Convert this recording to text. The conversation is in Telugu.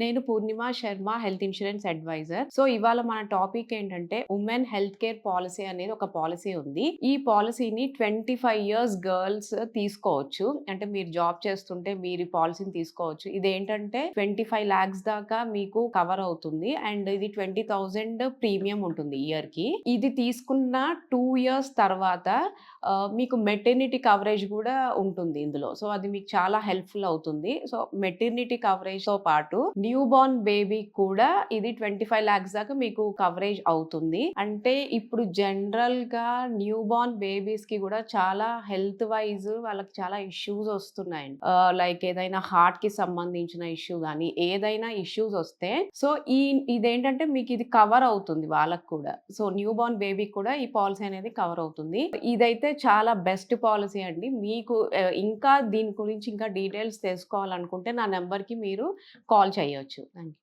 నేను Purnima Sharma, health insurance advisor. So ఇవాళ మన టాపిక్ ఏంటంటే ఉమెన్ హెల్త్ కేర్ పాలసీ అనేది ఒక పాలసీ ఉంది. ఈ పాలసీని 25 ఇయర్స్ గర్ల్స్ తీసుకోవచ్చు. అంటే మీరు జాబ్ చేస్తుంటే మీరు ఈ పాలసీని తీసుకోవచ్చు. ఇదేంటంటే 25 లాక్స్ దాకా మీకు కవర్ అవుతుంది అండ్ ఇది 20,000 ప్రీమియం ఉంటుంది ఇయర్ కి. ఇది తీసుకున్న 2 ఇయర్స్ తర్వాత మీకు మెటర్నిటీ కవరేజ్ కూడా ఉంటుంది ఇందులో. సో అది మీకు చాలా హెల్ప్ఫుల్ అవుతుంది. సో మెటర్నిటీ కవరేజ్ తో పాటు న్యూ బోర్న్ బేబీ కూడా ఇది 25 లాక్స్ దాకా మీకు కవరేజ్ అవుతుంది. అంటే ఇప్పుడు జనరల్ గా న్యూ బోర్న్ బేబీస్ కి కూడా చాలా హెల్త్ వైజ్ వాళ్ళకి చాలా ఇష్యూస్ వస్తున్నాయి. లైక్ ఏదైనా హార్ట్ కి సంబంధించిన ఇష్యూ కానీ ఏదైనా ఇష్యూస్ వస్తే సో ఇదేంటంటే మీకు ఇది కవర్ అవుతుంది వాళ్ళకు కూడా. సో న్యూ బోర్న్ బేబీ కూడా ఈ పాలసీ అనేది కవర్ అవుతుంది. ఇదైతే చాలా బెస్ట్ పాలసీ అండి. మీకు ఇంకా దీని గురించి ఇంకా డీటెయిల్స్ తెలుసుకోవాలనుకుంటే నా నెంబర్ కి మీరు కాల్ చేయొచ్చు. Thank you.